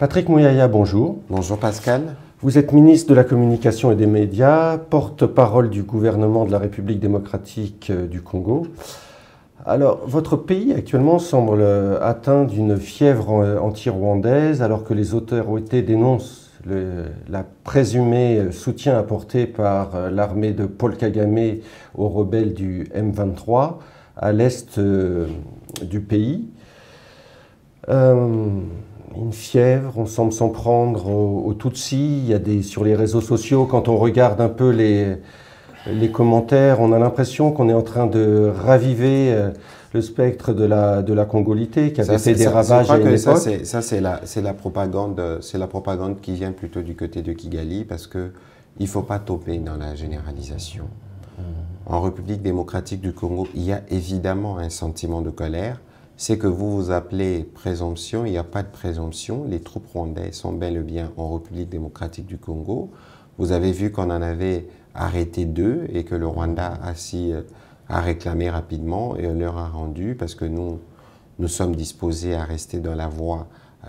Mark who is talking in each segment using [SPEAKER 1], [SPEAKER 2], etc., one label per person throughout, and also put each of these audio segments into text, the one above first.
[SPEAKER 1] Patrick Mouyaya, bonjour.
[SPEAKER 2] Bonjour Pascal.
[SPEAKER 1] Vous êtes ministre de la Communication et des Médias, porte-parole du gouvernement de la République démocratique du Congo. Alors, votre pays actuellement semble atteint d'une fièvre anti-rwandaise alors que les autorités dénoncent la présumée soutien apporté par l'armée de Paul Kagame aux rebelles du M23 à l'est du pays. Une fièvre, on semble s'en prendre aux Tutsis. Il y a sur les réseaux sociaux, quand on regarde un peu les commentaires, on a l'impression qu'on est en train de raviver le spectre de la congolité qui avait fait des ravages à une époque.
[SPEAKER 2] C'est la propagande qui vient plutôt du côté de Kigali parce qu'il ne faut pas tomber dans la généralisation. En République démocratique du Congo, il y a évidemment un sentiment de colère. C'est que vous appelez présomption, il n'y a pas de présomption. Les troupes rwandaises sont bel et bien en République démocratique du Congo. Vous avez vu qu'on en avait arrêté 2 et que le Rwanda a réclamé rapidement et on leur a rendu parce que nous sommes disposés à rester dans la voie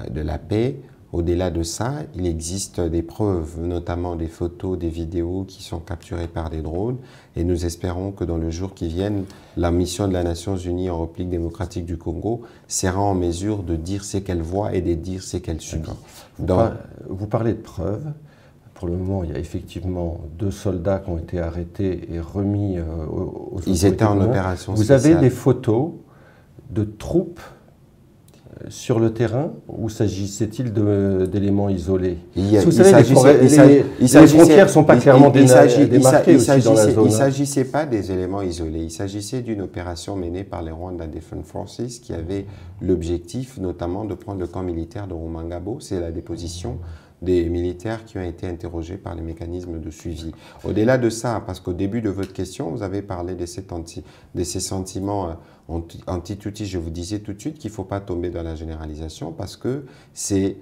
[SPEAKER 2] de la paix. Au-delà de ça, il existe des preuves, notamment des photos, des vidéos qui sont capturées par des drones et nous espérons que dans le jour qui vienne, la mission de la Nations Unies en République démocratique du Congo sera en mesure de dire ce qu'elle voit et de dire ce qu'elle subit.
[SPEAKER 1] Vous parlez de preuves. Pour le moment, il y a effectivement 2 soldats qui ont été arrêtés et remis aux autorités.
[SPEAKER 2] Ils étaient en opération
[SPEAKER 1] spéciale. Vous avez des photos de troupes sur le terrain ou s'agissait-il d'éléments isolés? Vous savez, les frontières ne sont pas clairement démarquées aussi dans la zone.
[SPEAKER 2] Il ne s'agissait pas des éléments isolés, il s'agissait d'une opération menée par les Rwanda Defense Forces qui avait l'objectif notamment de prendre le camp militaire de Rumangabo, c'est la déposition des militaires qui ont été interrogés par les mécanismes de suivi. Au-delà de ça, parce qu'au début de votre question, vous avez parlé de ces sentiments anti-Tutsis, je vous disais tout de suite qu'il ne faut pas tomber dans la généralisation parce que c'est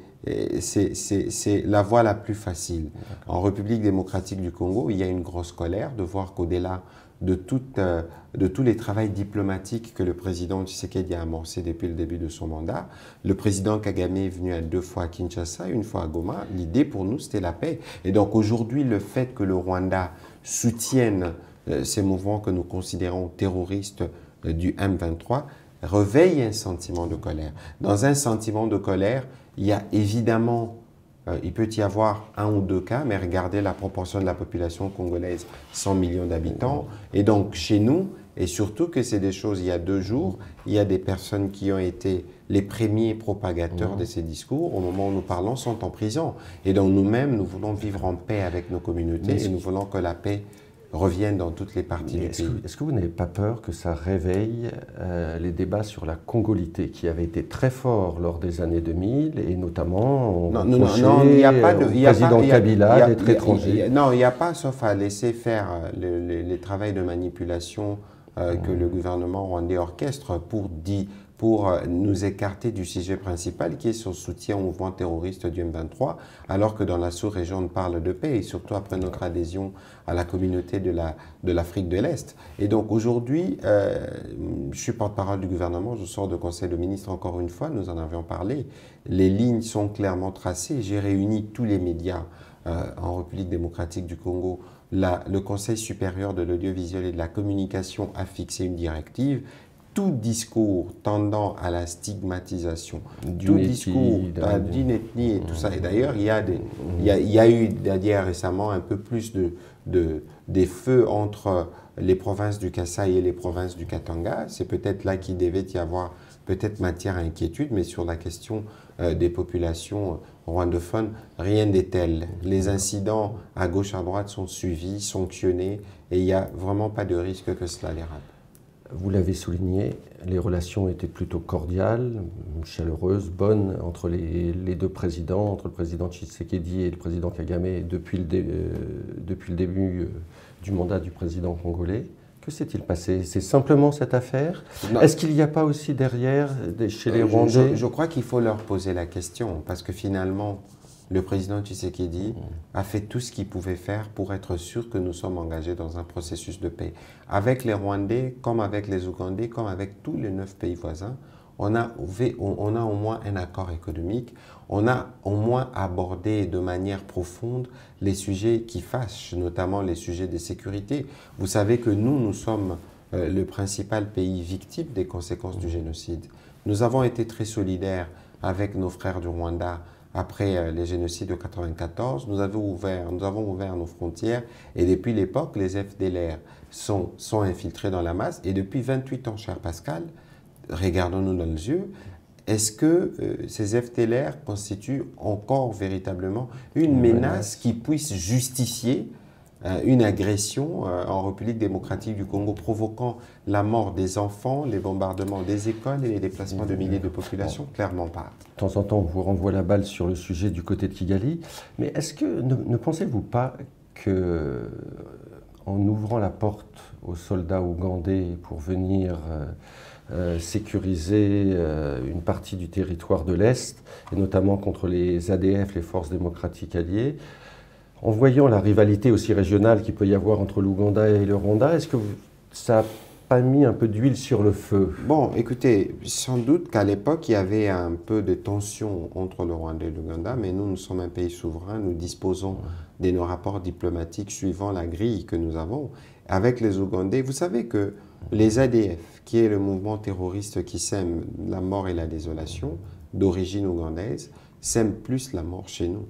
[SPEAKER 2] la voie la plus facile. En République démocratique du Congo, il y a une grosse colère de voir qu'au-delà de tous les travaux diplomatiques que le président Tshisekedi a amorcé depuis le début de son mandat. Le président Kagame est venu 2 fois à Kinshasa, 1 fois à Goma. L'idée pour nous, c'était la paix. Et donc aujourd'hui, le fait que le Rwanda soutienne ces mouvements que nous considérons terroristes du M23 réveille un sentiment de colère. Dans un sentiment de colère, il y a évidemment il peut y avoir 1 ou 2 cas, mais regardez la proportion de la population congolaise, 100 millions d'habitants. Et donc, chez nous, et surtout que c'est des choses, il y a 2 jours, il y a des personnes qui ont été les premiers propagateurs de ces discours, au moment où nous parlons, sont en prison. Et donc, nous-mêmes, nous voulons vivre en paix avec nos communautés et nous voulons que la paix reviennent dans toutes les parties du pays.
[SPEAKER 1] Est-ce que vous n'avez pas peur que ça réveille les débats sur la congolité qui avaient été très forts lors des années 2000 et notamment
[SPEAKER 2] il n'y a pas de
[SPEAKER 1] président Kabila d'être étranger?
[SPEAKER 2] Non, il n'y a pas, sauf à laisser faire les travaux de manipulation que le gouvernement rwandais orchestre pour nous écarter du sujet principal qui est son soutien au mouvement terroriste du M23, alors que dans la sous-région on parle de paix, et surtout après notre adhésion à la communauté de l'Afrique de l'Est. Et donc aujourd'hui, je suis porte-parole du gouvernement, je sors de conseil de ministres encore une fois, nous en avions parlé, les lignes sont clairement tracées, j'ai réuni tous les médias en République démocratique du Congo. Le Conseil supérieur de l'audiovisuel et de la communication a fixé une directive. Tout discours tendant à la stigmatisation, tout discours d'une ethnie et tout ça. Et d'ailleurs, il y a eu récemment un peu plus des feux entre les provinces du Kasaï et les provinces du Katanga. C'est peut-être là qu'il devait y avoir peut-être matière à inquiétude, mais sur la question des populations rwandophones, rien n'est tel. Les incidents à gauche, à droite sont suivis, sanctionnés, et il n'y a vraiment pas de risque que cela dérape.
[SPEAKER 1] Vous l'avez souligné, les relations étaient plutôt cordiales, chaleureuses, bonnes entre les 2 présidents, entre le président Tshisekedi et le président Kagame depuis le début du mandat du président congolais. Que s'est-il passé? C'est simplement cette affaire? Est-ce qu'il n'y a pas aussi derrière, chez les Rwandais?
[SPEAKER 2] Je crois qu'il faut leur poser la question, parce que finalement, le président Tshisekedi a fait tout ce qu'il pouvait faire pour être sûr que nous sommes engagés dans un processus de paix. Avec les Rwandais, comme avec les Ougandais, comme avec tous les 9 pays voisins, on a au moins un accord économique, on a au moins abordé de manière profonde les sujets qui fâchent, notamment les sujets de sécurité. Vous savez que nous sommes le principal pays victime des conséquences du génocide. Nous avons été très solidaires avec nos frères du Rwanda après les génocides de 1994. Nous avons ouvert nos frontières et depuis l'époque, les FDLR sont infiltrés dans la masse. Et depuis 28 ans, cher Pascal, regardons-nous dans les yeux, est-ce que ces FDLR constituent encore véritablement une menace qui puisse justifier une agression en République démocratique du Congo provoquant la mort des enfants, les bombardements des écoles et les déplacements de milliers de populations? Clairement pas.
[SPEAKER 1] De temps en temps, on vous renvoie la balle sur le sujet du côté de Kigali, mais est-ce que ne pensez-vous pas que en ouvrant la porte aux soldats ougandais pour venir sécuriser une partie du territoire de l'Est, et notamment contre les ADF, les forces démocratiques alliées, en voyant la rivalité aussi régionale qu'il peut y avoir entre l'Ouganda et le Rwanda, est-ce que ça n'a pas mis un peu d'huile sur le feu?
[SPEAKER 2] Bon, écoutez, sans doute qu'à l'époque, il y avait un peu de tension entre le Rwanda et l'Ouganda, mais nous sommes un pays souverain, nous disposons de nos rapports diplomatiques suivant la grille que nous avons. Avec les Ougandais, vous savez que les ADF, qui est le mouvement terroriste qui sème la mort et la désolation, d'origine ougandaise, sème plus la mort chez nous.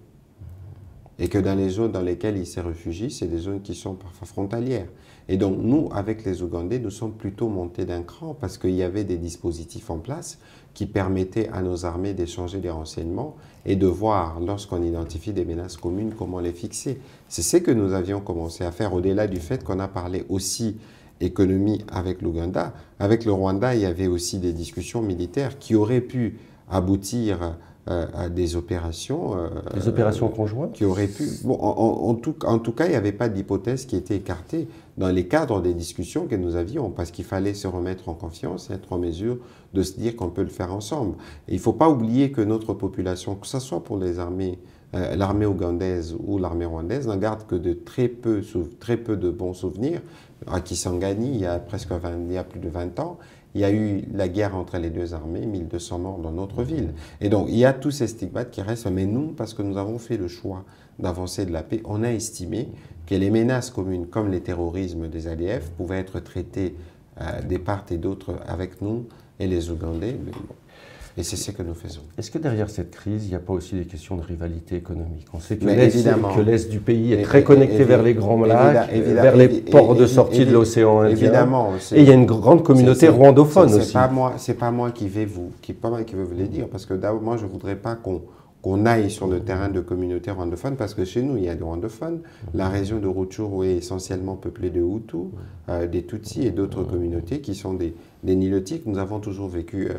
[SPEAKER 2] Et que dans les zones dans lesquelles ils se réfugient, c'est des zones qui sont parfois frontalières. Et donc nous, avec les Ougandais, nous sommes plutôt montés d'un cran parce qu'il y avait des dispositifs en place qui permettaient à nos armées d'échanger des renseignements et de voir, lorsqu'on identifie des menaces communes, comment les fixer. C'est ce que nous avions commencé à faire, au-delà du fait qu'on a parlé aussi économie avec l'Ouganda. Avec le Rwanda, il y avait aussi des discussions militaires qui auraient pu aboutir à des opérations.
[SPEAKER 1] Des opérations conjointes
[SPEAKER 2] qui auraient pu. Bon, en tout cas, il n'y avait pas d'hypothèse qui était écartée dans les cadres des discussions que nous avions, parce qu'il fallait se remettre en confiance, être en mesure de se dire qu'on peut le faire ensemble. Et il ne faut pas oublier que notre population, que ce soit pour les armées, l'armée ougandaise ou l'armée rwandaise, n'en garde que de très peu de bons souvenirs. À Kisangani, il y a plus de 20 ans, il y a eu la guerre entre les deux armées, 1200 morts dans notre ville. Et donc, il y a tous ces stigmates qui restent. Mais nous, parce que nous avons fait le choix d'avancer de la paix, on a estimé que les menaces communes, comme les terrorismes des ADF, pouvaient être traitées des part et d'autre avec nous et les Ougandais. Et c'est ce que nous faisons.
[SPEAKER 1] Est-ce que derrière cette crise, il n'y a pas aussi des questions de rivalité économique? On sait que l'Est du pays est très connecté vers les grands lacs, vers les ports de sortie de l'océan Indien.
[SPEAKER 2] Évidemment.
[SPEAKER 1] Et il y a une grande communauté rwandophone aussi.
[SPEAKER 2] C'est pas moi qui vais vous le dire, parce que d'abord, moi, je ne voudrais pas qu'on aille sur le terrain de communautés rwandophones, parce que chez nous, il y a des rwandophones. La région de Rutshuru est essentiellement peuplée de Hutus, des Tutsis et d'autres communautés qui sont des Nilotiques. Nous avons toujours vécu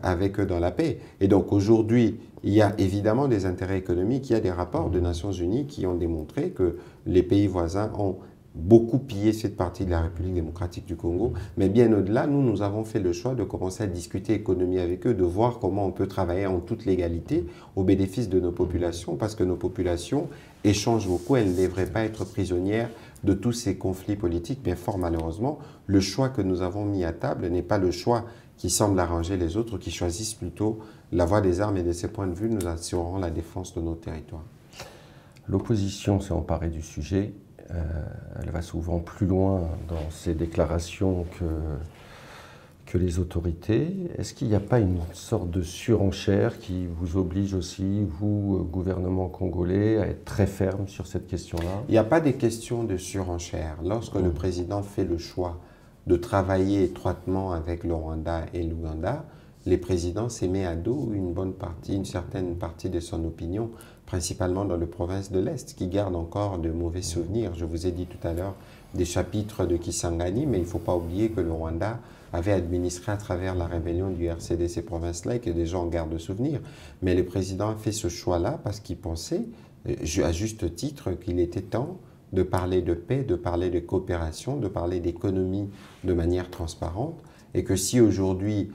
[SPEAKER 2] avec eux dans la paix. Et donc aujourd'hui, il y a évidemment des intérêts économiques, il y a des rapports des Nations Unies qui ont démontré que les pays voisins ont beaucoup pillé cette partie de la République démocratique du Congo. Mais bien au-delà, nous avons fait le choix de commencer à discuter économie avec eux, de voir comment on peut travailler en toute légalité au bénéfice de nos populations, parce que nos populations échangent beaucoup, elles ne devraient pas être prisonnières de tous ces conflits politiques. Mais fort malheureusement, le choix que nous avons mis à table n'est pas le choix qui semble arranger les autres, qui choisissent plutôt la voie des armes. Et de ces points de vue, nous assurerons la défense de nos territoires.
[SPEAKER 1] L'opposition s'est emparée du sujet. Elle va souvent plus loin dans ses déclarations que les autorités. Est-ce qu'il n'y a pas une sorte de surenchère qui vous oblige aussi, vous, gouvernement congolais, à être très ferme sur cette question-là?
[SPEAKER 2] Il n'y a pas de question de surenchère. Lorsque le président fait le choix de travailler étroitement avec le Rwanda et l'Ouganda, le président s'est mis à dos une certaine partie de son opinion, principalement dans les provinces de l'Est, qui gardent encore de mauvais souvenirs. Je vous ai dit tout à l'heure des chapitres de Kisangani, mais il ne faut pas oublier que le Rwanda avait administré à travers la rébellion du RCD ces provinces-là et que des gens en gardent de souvenirs. Mais le président a fait ce choix-là parce qu'il pensait, à juste titre, qu'il était temps de parler de paix, de parler de coopération, de parler d'économie de manière transparente, et que si aujourd'hui,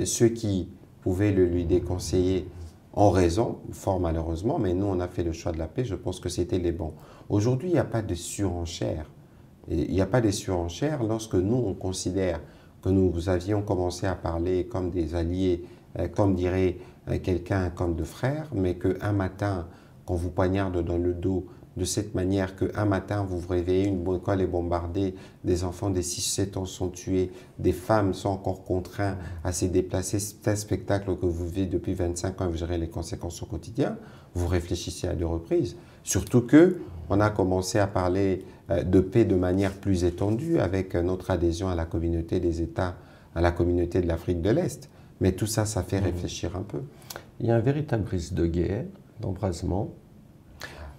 [SPEAKER 2] ceux qui pouvaient le lui déconseiller ont raison, fort malheureusement, mais nous, on a fait le choix de la paix, je pense que c'était les bons. Aujourd'hui, il n'y a pas de surenchère. Il n'y a pas de surenchère lorsque nous, on considère que nous avions commencé à parler comme des alliés, comme dirait quelqu'un, comme de frères, mais qu'un matin, qu'on vous poignarde dans le dos de cette manière, qu'un matin, vous vous réveillez, une école est bombardée, des enfants de 6-7 ans sont tués, des femmes sont encore contraintes à se déplacer, c'est un spectacle que vous vivez depuis 25 ans et vous gérez les conséquences au quotidien, vous réfléchissez à 2 reprises. Surtout que on a commencé à parler de paix de manière plus étendue avec notre adhésion à la communauté des États, à la communauté de l'Afrique de l'Est. Mais tout ça, ça fait réfléchir un peu.
[SPEAKER 1] Il y a un véritable risque de guerre, d'embrasement.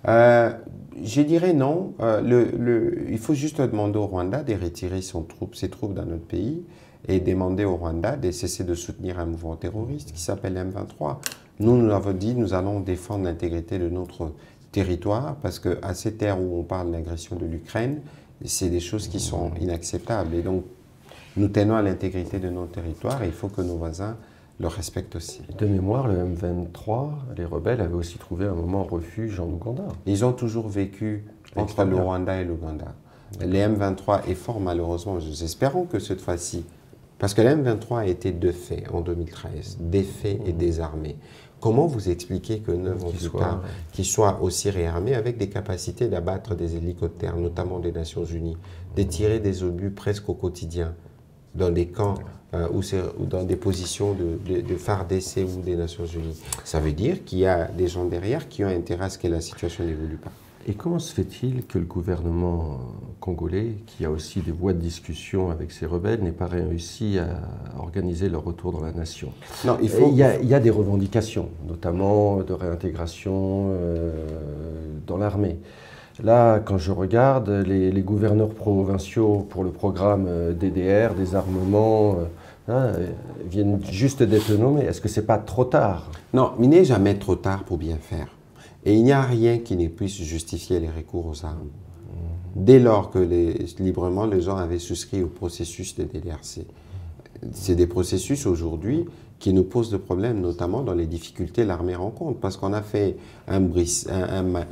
[SPEAKER 2] Je dirais non. Il faut juste demander au Rwanda de retirer ses troupes dans notre pays et demander au Rwanda de cesser de soutenir un mouvement terroriste qui s'appelle M23. Nous l'avons dit, nous allons défendre l'intégrité de notre territoire parce qu'à cette ère où on parle de l'agression de l'Ukraine, c'est des choses qui sont inacceptables. Et donc, nous tenons à l'intégrité de notre territoire et il faut que nos voisins le respectent aussi.
[SPEAKER 1] De mémoire, le M23, les rebelles avaient aussi trouvé un moment refuge en Ouganda.
[SPEAKER 2] Ils ont toujours vécu entre le Rwanda et l'Ouganda. Les M23 est fort malheureusement, nous espérons que cette fois-ci, parce que le M23 a été défait en 2013, défait et désarmé. Comment vous expliquez que 9 ans plus tard, qu'ils soient aussi réarmés avec des capacités d'abattre des hélicoptères, notamment des Nations Unies, de tirer des obus presque au quotidien dans des camps ou dans des positions de FARDC ou des Nations Unies. Ça veut dire qu'il y a des gens derrière qui ont intérêt à ce que la situation n'évolue pas.
[SPEAKER 1] Et comment se fait-il que le gouvernement congolais, qui a aussi des voies de discussion avec ces rebelles, n'ait pas réussi à organiser leur retour dans la nation?
[SPEAKER 2] Non,
[SPEAKER 1] il y a des revendications, notamment de réintégration dans l'armée. Là, quand je regarde, les gouverneurs provinciaux pour le programme DDR, des armements, viennent juste d'être nommés. Est-ce que ce n'est pas trop tard?
[SPEAKER 2] Non, il n'est jamais trop tard pour bien faire. Et il n'y a rien qui ne puisse justifier les recours aux armes. Dès lors que librement les gens avaient souscrit au processus de DDRC. C'est des processus aujourd'hui qui nous posent des problèmes, notamment dans les difficultés que l'armée rencontre, parce qu'on a fait un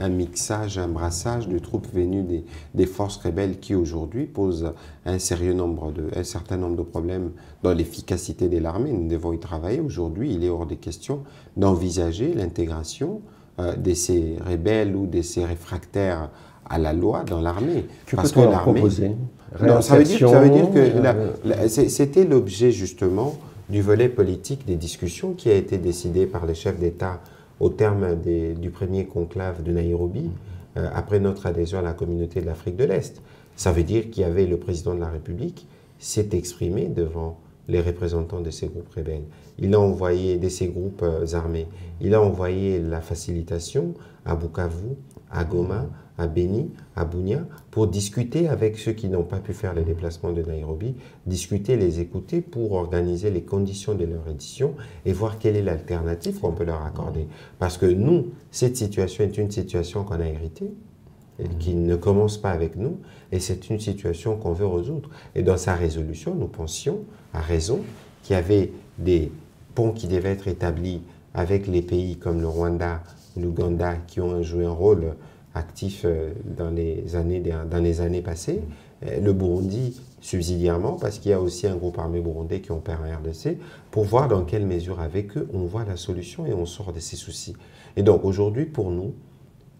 [SPEAKER 2] mixage, un brassage de troupes venues des forces rebelles qui aujourd'hui posent un certain nombre de problèmes dans l'efficacité de l'armée. Nous devons y travailler. Aujourd'hui, il est hors des questions d'envisager l'intégration de ces rebelles ou de ces réfractaires à la loi dans l'armée.
[SPEAKER 1] Que peut-on leur proposer?
[SPEAKER 2] Non, ça veut dire que c'était l'objet justement du volet politique des discussions qui a été décidé par les chefs d'État au terme du premier conclave de Nairobi, après notre adhésion à la communauté de l'Afrique de l'Est. Ça veut dire qu'il y avait le président de la République s'est exprimé devant les représentants de ces groupes rebelles. Il a envoyé, de ces groupes armés, il a envoyé la facilitation à Bukavu, à Goma, à Beni, à Bunia, pour discuter avec ceux qui n'ont pas pu faire le déplacement de Nairobi, discuter, les écouter pour organiser les conditions de leur édition et voir quelle est l'alternative qu'on peut leur accorder. Parce que nous, cette situation est une situation qu'on a héritée, qui ne commence pas avec nous, et c'est une situation qu'on veut résoudre. Et dans sa résolution, nous pensions, à raison, qu'il y avait des ponts qui devaient être établis avec les pays comme le Rwanda, l'Ouganda, qui ont joué un rôle actif dans les années passées, le Burundi subsidiairement, parce qu'il y a aussi un groupe armé burundais qui opère en RDC, pour voir dans quelle mesure avec eux on voit la solution et on sort de ces soucis. Et donc aujourd'hui, pour nous,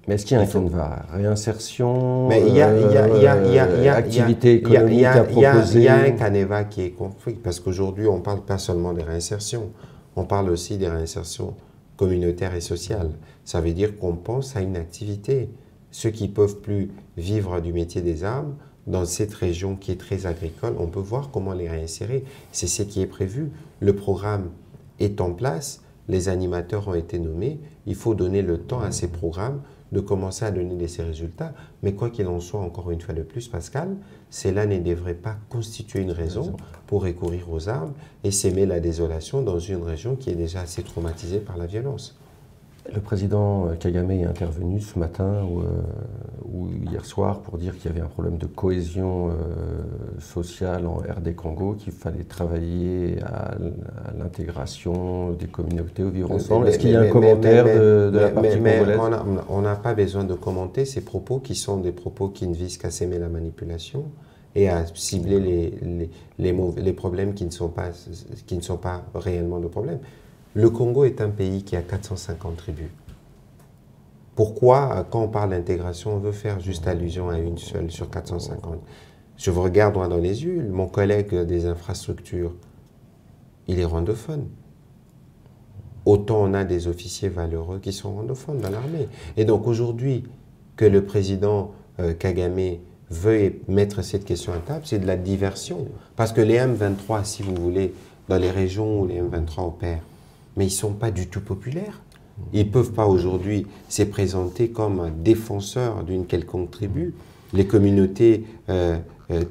[SPEAKER 1] mais est-ce qu'il y a un canevas? Réinsertion,
[SPEAKER 2] mais il y a
[SPEAKER 1] activité économique à proposer?
[SPEAKER 2] Il y a un canevas qui est construit, parce qu'aujourd'hui, on ne parle pas seulement des réinsertions, on parle aussi des réinsertions communautaires et sociales. Ça veut dire qu'on pense à une activité. Ceux qui ne peuvent plus vivre du métier des armes, dans cette région qui est très agricole, on peut voir comment les réinsérer. C'est ce qui est prévu. Le programme est en place, les animateurs ont été nommés, il faut donner le temps à ces programmes de commencer à donner ces résultats. Mais quoi qu'il en soit, encore une fois de plus, Pascal, cela ne devrait pas constituer une raison pour recourir aux armes et s'aimer la désolation dans une région qui est déjà assez traumatisée par la violence.
[SPEAKER 1] Le président Kagame est intervenu ce matin ou hier soir pour dire qu'il y avait un problème de cohésion sociale en RD Congo, qu'il fallait travailler à l'intégration des communautés au vivre ensemble. Est-ce qu'il y a un commentaire de la partie congolaise?
[SPEAKER 2] On n'a pas besoin de commenter ces propos qui sont des propos qui ne visent qu'à s'aimer la manipulation et à cibler les problèmes qui ne sont pas réellement de problèmes. Le Congo est un pays qui a 450 tribus. Pourquoi, quand on parle d'intégration, on veut faire juste allusion à une seule sur 450? Je vous regarde droit dans les yeux, mon collègue des infrastructures, il est rwandophone. Autant on a des officiers valeureux qui sont rwandophones dans l'armée. Et donc aujourd'hui, que le président Kagame veuille mettre cette question à table, c'est de la diversion. Parce que les M23, si vous voulez, dans les régions où les M23 opèrent, mais ils ne sont pas du tout populaires. Ils ne peuvent pas aujourd'hui se présenter comme défenseurs d'une quelconque tribu. Les communautés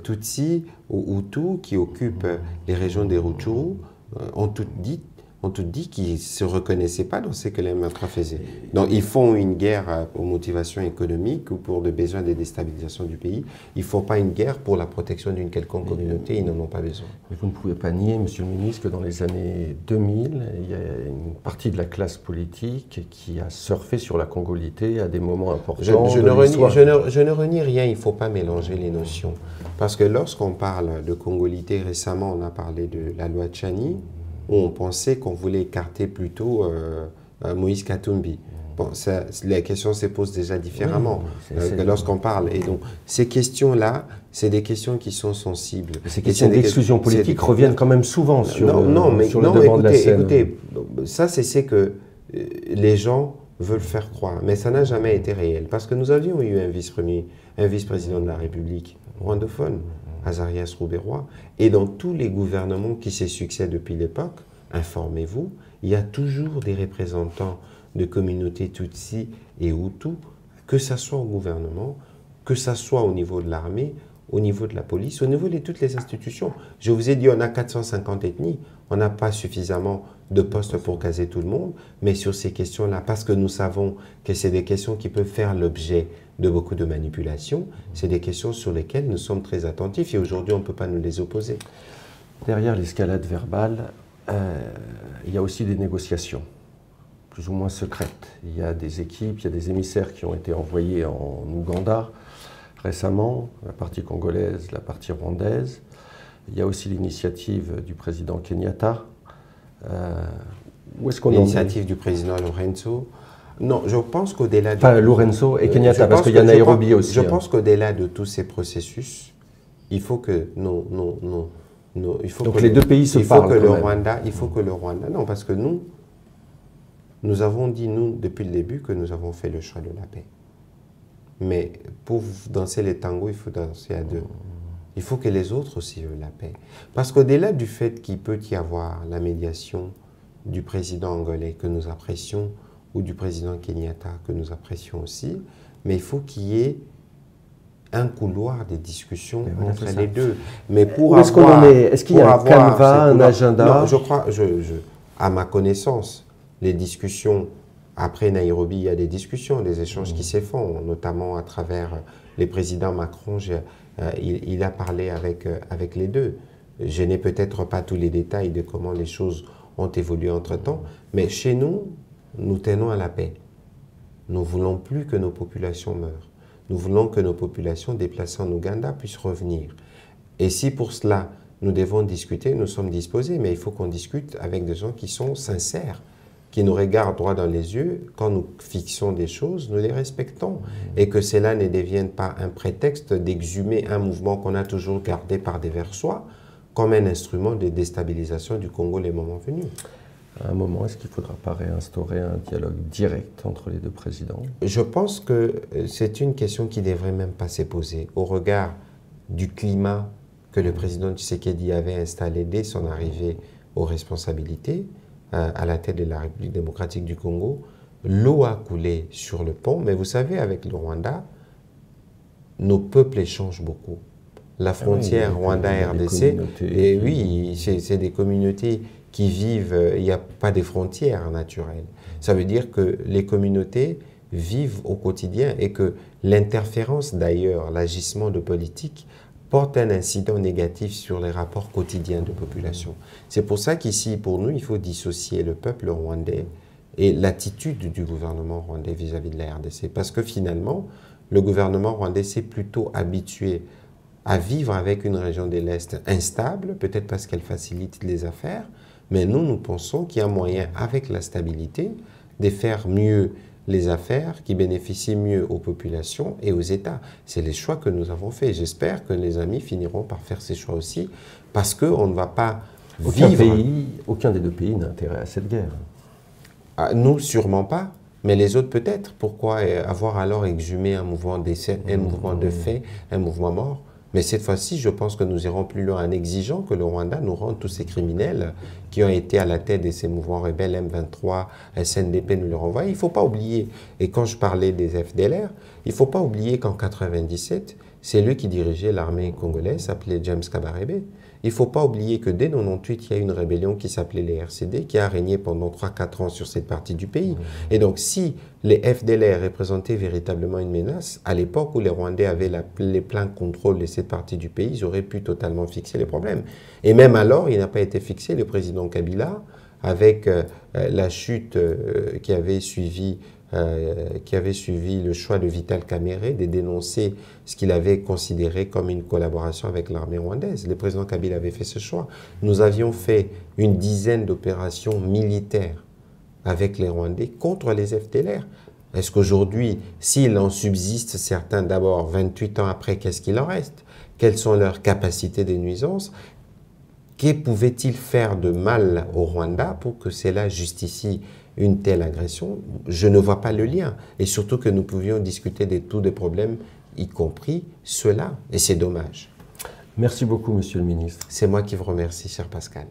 [SPEAKER 2] Tutsi ou Hutu qui occupent les régions des Rutshuru ont toutes dit qu'ils ne se reconnaissaient pas dans ce que les M23 faisaient. Donc ils font une guerre aux motivations économiques ou pour des besoins de déstabilisation du pays. Ils ne font pas une guerre pour la protection d'une quelconque communauté, ils n'en ont pas besoin.
[SPEAKER 1] Mais vous ne pouvez pas nier, Monsieur le Ministre, que dans les années 2000, il y a une partie de la classe politique qui a surfé sur la congolité à des moments importants.
[SPEAKER 2] Je ne renie rien, il ne faut pas mélanger les notions. Parce que lorsqu'on parle de congolité, récemment on a parlé de la loi Tchani, où on pensait qu'on voulait écarter plutôt Moïse Katumbi. Bon, la question se pose déjà différemment lorsqu'on parle. Et donc, ces questions-là, c'est des questions qui sont sensibles.
[SPEAKER 1] Ces questions d'exclusion politique reviennent quand même souvent sur le devant de la scène.
[SPEAKER 2] Écoutez, ça, c'est ce que les gens veulent faire croire. Mais ça n'a jamais été réel. Parce que nous avions eu un vice-président de la République rwandophone, Azarias Ruberwa, et dans tous les gouvernements qui se succèdent depuis l'époque, informez-vous, il y a toujours des représentants de communautés Tutsi et Hutu, que ce soit au gouvernement, que ce soit au niveau de l'armée, au niveau de la police, au niveau de toutes les institutions. Je vous ai dit, on a 450 ethnies, on n'a pas suffisamment de postes pour caser tout le monde, mais sur ces questions-là, parce que nous savons que c'est des questions qui peuvent faire l'objet de beaucoup de manipulations, c'est des questions sur lesquelles nous sommes très attentifs et aujourd'hui on ne peut pas nous les opposer.
[SPEAKER 1] Derrière l'escalade verbale, il y a aussi des négociations, plus ou moins secrètes. Il y a des équipes, il y a des émissaires qui ont été envoyés en Ouganda récemment, la partie congolaise, la partie rwandaise. Il y a aussi l'initiative du président Kenyatta. Où est-ce qu'on en est ?
[SPEAKER 2] L'initiative du président Lorenzo. Non, je pense qu'au-delà de...
[SPEAKER 1] Enfin, Lorenzo et Kenyatta, parce qu'il y a Nairobi aussi.
[SPEAKER 2] Je pense qu'au-delà de tous ces processus, il faut que
[SPEAKER 1] donc les deux pays se parlent
[SPEAKER 2] il faut que le Rwanda... Non, parce que nous avons dit, depuis le début, que nous avons fait le choix de la paix. Mais pour danser les tangos, il faut danser à deux. Il faut que les autres aussi veulent la paix. Parce qu'au-delà du fait qu'il peut y avoir la médiation du président angolais que nous apprécions, ou du président Kenyatta que nous apprécions aussi, mais il faut qu'il y ait un couloir de discussion entre les deux. Mais pour
[SPEAKER 1] où est-ce qu'on en est? Est-ce qu'il y a un canevas, un agenda?
[SPEAKER 2] Non, je crois, à ma connaissance, les discussions, après Nairobi, il y a des discussions, des échanges qui se font, notamment à travers les présidents Macron, il a parlé avec les deux. Je n'ai peut-être pas tous les détails de comment les choses ont évolué entre-temps, mais chez nous, nous tenons à la paix. Nous ne voulons plus que nos populations meurent. Nous voulons que nos populations déplacées en Ouganda puissent revenir. Et si pour cela, nous devons discuter, nous sommes disposés, mais il faut qu'on discute avec des gens qui sont sincères, qui nous regardent droit dans les yeux. Quand nous fixons des choses, nous les respectons. Et que cela ne devienne pas un prétexte d'exhumer un mouvement qu'on a toujours gardé par devers soi, comme un instrument de déstabilisation du Congo les moments venus.
[SPEAKER 1] À un moment, est-ce qu'il ne faudra pas réinstaurer un dialogue direct entre les deux présidents?
[SPEAKER 2] Je pense que c'est une question qui ne devrait même pas se poser au regard du climat que le président Tshisekedi avait installé dès son arrivée aux responsabilités à la tête de la République démocratique du Congo. L'eau a coulé sur le pont, mais vous savez, avec le Rwanda, nos peuples échangent beaucoup. La frontière Rwanda-RDC, et oui, c'est des communautés qui vivent, il n'y a pas de frontières naturelles. Ça veut dire que les communautés vivent au quotidien et que l'interférence d'ailleurs, l'agissement de politique, porte un incident négatif sur les rapports quotidiens de population. C'est pour ça qu'ici, pour nous, il faut dissocier le peuple rwandais et l'attitude du gouvernement rwandais vis-à-vis de la RDC. Parce que finalement, le gouvernement rwandais s'est plutôt habitué à vivre avec une région de l'Est instable, peut-être parce qu'elle facilite les affaires, mais nous pensons qu'il y a moyen, avec la stabilité, de faire mieux les affaires, qui bénéficient mieux aux populations et aux États. C'est les choix que nous avons faits. J'espère que les amis finiront par faire ces choix aussi, parce qu'on ne va pas vivre...
[SPEAKER 1] Aucun des deux pays n'a intérêt à cette guerre.
[SPEAKER 2] Ah, nous, sûrement pas, mais les autres peut-être. Pourquoi avoir alors exhumé un mouvement d'essai, un mouvement de fait, un mouvement mort? Mais cette fois-ci, je pense que nous irons plus loin en exigeant que le Rwanda nous rende tous ces criminels qui ont été à la tête de ces mouvements rebelles, M23, SNDP, nous les renvoyer. Il ne faut pas oublier, et quand je parlais des FDLR, il ne faut pas oublier qu'en 1997, c'est lui qui dirigeait l'armée congolaise, s'appelait James Kabarebe. Il ne faut pas oublier que dès 1998, il y a eu une rébellion qui s'appelait les RCD, qui a régné pendant 3-4 ans sur cette partie du pays. Et donc, si les FDLR représentaient véritablement une menace, à l'époque où les Rwandais avaient les pleins contrôles de cette partie du pays, ils auraient pu totalement fixer les problèmes. Et même alors, il n'a pas été fixé. Le président Kabila, avec la chute qui avait suivi le choix de Vital Kamerhe de dénoncer ce qu'il avait considéré comme une collaboration avec l'armée rwandaise. Le président Kabila avait fait ce choix. Nous avions fait une dizaine d'opérations militaires avec les Rwandais contre les FDLR. Est-ce qu'aujourd'hui, s'il en subsiste certains, d'abord, 28 ans après, qu'est-ce qu'il en reste? Quelles sont leurs capacités de nuisance? Que pouvait-il faire de mal au Rwanda pour que cela justifie une telle agression? Je ne vois pas le lien. Et surtout que nous pouvions discuter de tous les problèmes, y compris ceux-là. Et c'est dommage.
[SPEAKER 1] Merci beaucoup, Monsieur le Ministre.
[SPEAKER 2] C'est moi qui vous remercie, cher Pascal.